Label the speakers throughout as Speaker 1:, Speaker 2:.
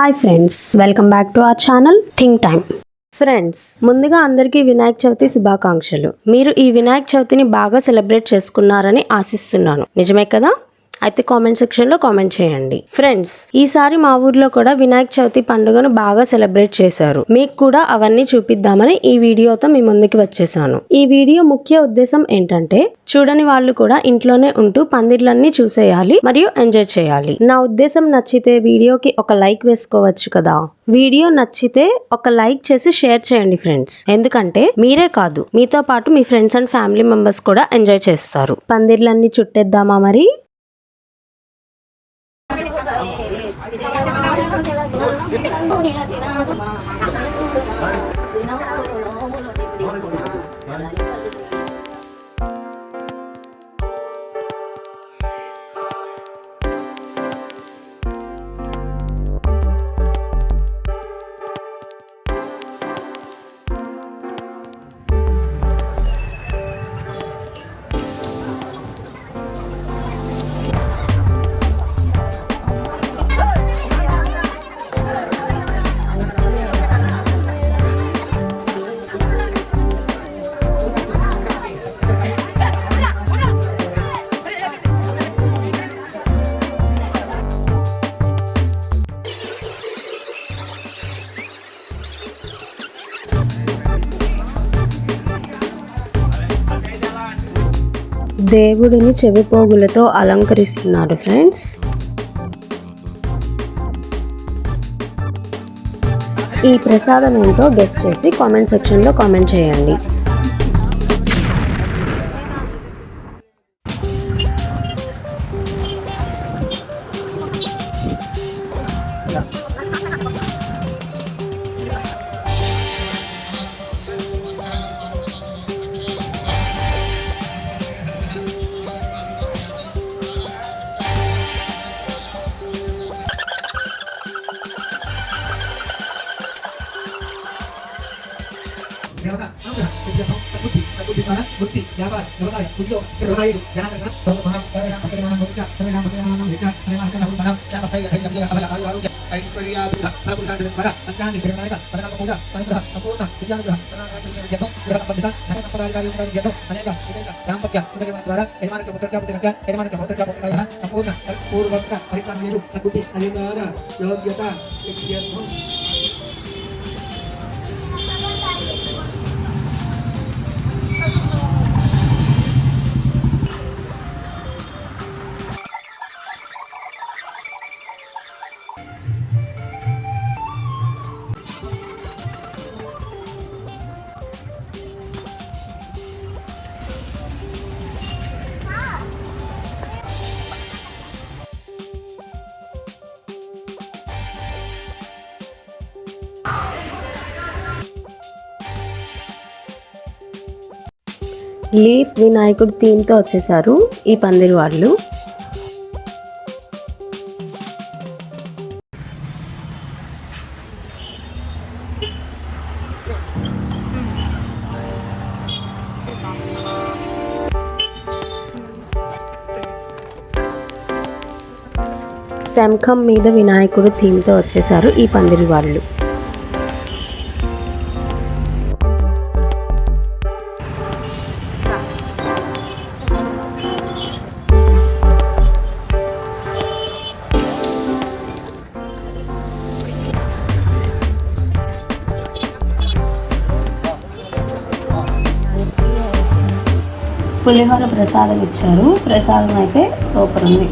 Speaker 1: Hi friends, welcome back to our channel think time. Friends, ముందుగా అందరికీ వినాయక చవితి శుభాకాంక్షలు. మీరు ఈ వినాయక చవితిని బాగా సెలబ్రేట్ చేసుకున్నారని ఆశిస్తున్నాను. నిజమే కదా? అయితే కామెంట్ సెక్షన్ లో కామెంట్ చేయండి. ఫ్రెండ్స్, ఈసారి మా ఊర్లో కూడా వినాయక చవితి పండుగను బాగా సెలబ్రేట్ చేశారు. మీకు కూడా అవన్నీ చూపిద్దామని ఈ వీడియోతో మీ ముందుకు వచ్చేసాను. ఈ వీడియో ముఖ్య ఉద్దేశం ఏంటంటే, చూడని వాళ్ళు కూడా ఇంట్లోనే ఉంటూ పందిర్లన్నీ చూసేయాలి మరియు ఎంజాయ్ చేయాలి. నా ఉద్దేశం నచ్చితే వీడియోకి ఒక లైక్ వేసుకోవచ్చు కదా. వీడియో నచ్చితే ఒక లైక్ చేసి షేర్ చేయండి ఫ్రెండ్స్. ఎందుకంటే మీరే కాదు, మీతో పాటు మీ ఫ్రెండ్స్ అండ్ ఫ్యామిలీ మెంబర్స్ కూడా ఎంజాయ్ చేస్తారు. పందిర్లన్నీ చుట్టేద్దామా మరి? దేవుడిని చెవిపోగులతో అలంకరిస్తున్నారు ఫ్రెండ్స్. ఈ ప్రసాదం ఏంటో గెస్ చేసి కామెంట్ సెక్షన్లో కామెంట్ చేయండి. లీఫ్ వినాయకుడు థీమ్తో వచ్చేసారు ఈ పందిరి వాళ్ళు. శంఖం మీద వినాయకుడు థీమ్తో వచ్చేసారు ఈ పందిరి వాళ్ళు. పులిహోర ప్రసాదం ఇచ్చారు. ప్రసాదం అయితే సూపర్ ఉంది.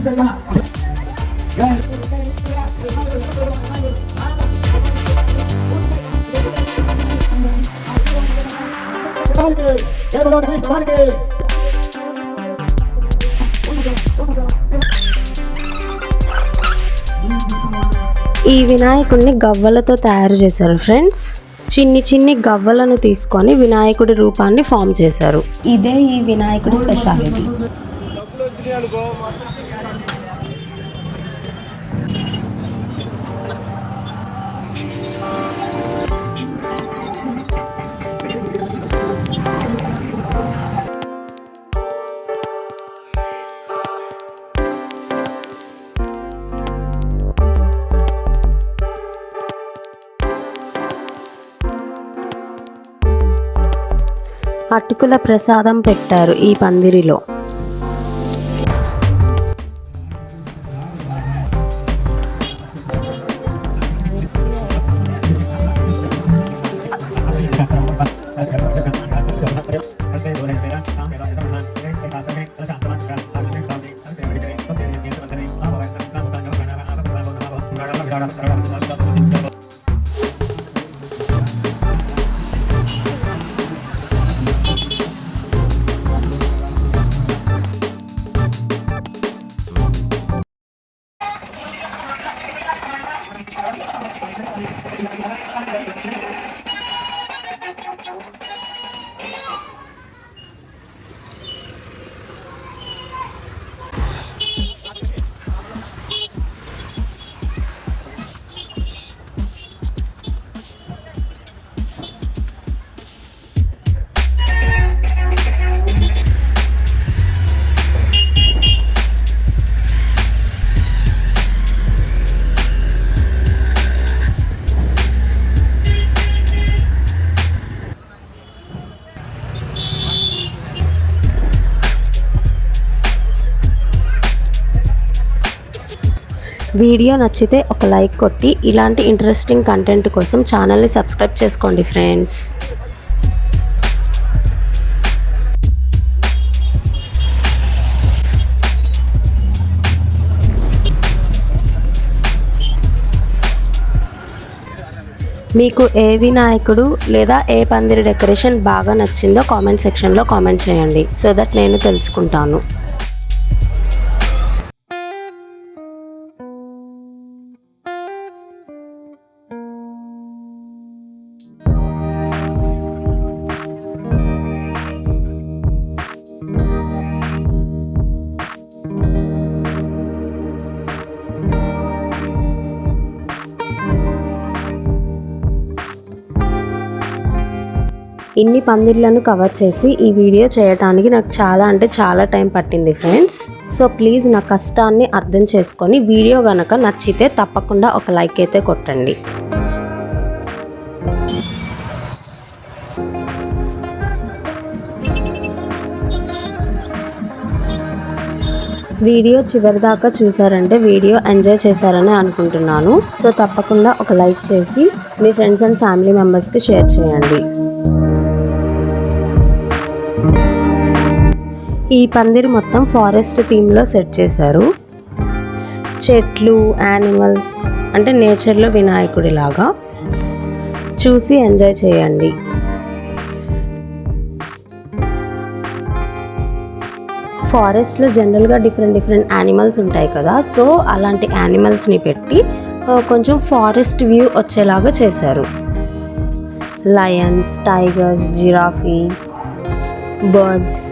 Speaker 1: ఈ వినాయకుడిని గవ్వలతో తయారు చేశారు ఫ్రెండ్స్. చిన్ని చిన్ని గవ్వలను తీసుకొని వినాయకుడి రూపాన్ని ఫామ్ చేశారు. ఇదే ఈ వినాయకుడి స్పెషాలిటీ. అటుకుల ప్రసాదం పెట్టారు ఈ పందిరిలో. వీడియో నచ్చితే ఒక లైక్ కొట్టి ఇలాంటి ఇంట్రెస్టింగ్ కంటెంట్ కోసం ఛానల్ని సబ్స్క్రైబ్ చేసుకోండి ఫ్రెండ్స్. మీకు ఏ వినాయకుడు లేదా ఏ పందిరి డెకరేషన్ బాగా నచ్చిందో కామెంట్ సెక్షన్లో కామెంట్ చేయండి, సో దట్ నేను తెలుసుకుంటాను. ఇన్ని పందిర్లను కవర్ చేసి ఈ వీడియో చేయడానికి నాకు చాలా టైం పట్టింది ఫ్రెండ్స్. సో ప్లీజ్ నా కష్టాన్ని అర్థం చేసుకొని వీడియో గనక నచ్చితే తప్పకుండా ఒక లైక్ అయితే కొట్టండి. వీడియో చివరిదాకా చూసారంటే వీడియో ఎంజాయ్ చేశారని అనుకుంటున్నాను. సో తప్పకుండా ఒక లైక్ చేసి మీ ఫ్రెండ్స్ అండ్ ఫ్యామిలీ మెంబర్స్కి షేర్ చేయండి. ఈ పందిరి మొత్తం ఫారెస్ట్ థీమ్లో సెట్ చేశారు. చెట్లు, యానిమల్స్ అంటే నేచర్లో వినాయకుడి లాగా. చూసి ఎంజాయ్ చేయండి. ఫారెస్ట్లో జనరల్గా డిఫరెంట్ యానిమల్స్ ఉంటాయి కదా, సో అలాంటి యానిమల్స్ని పెట్టి కొంచెం ఫారెస్ట్ వ్యూ వచ్చేలాగా చేశారు. Lions, tigers, giraffe, birds.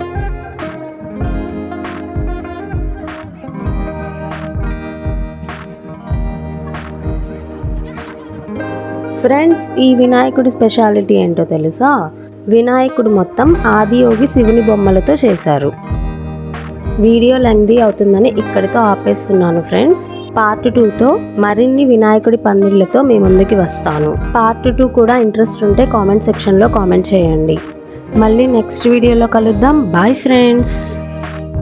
Speaker 1: Friends, ఈ వినాయకుడి స్పెషాలిటీ ఏంటో తెలుసా? వినాయకుడు మొత్తం ఆదియోగి శివుని బొమ్మలతో చేశారు. వీడియో లెంగ్తీ అవుతుందని ఇక్కడితో ఆపేస్తున్నాను ఫ్రెండ్స్. పార్ట్ 2తో మరిన్ని వినాయకుడి పందిళ్ళతో మీ ముందుకి వస్తాను. పార్ట్ 2 కూడా ఇంట్రెస్ట్ ఉంటే కామెంట్ సెక్షన్లో కామెంట్ చేయండి. మళ్ళీ నెక్స్ట్ వీడియోలో కలుద్దాం. Bye friends.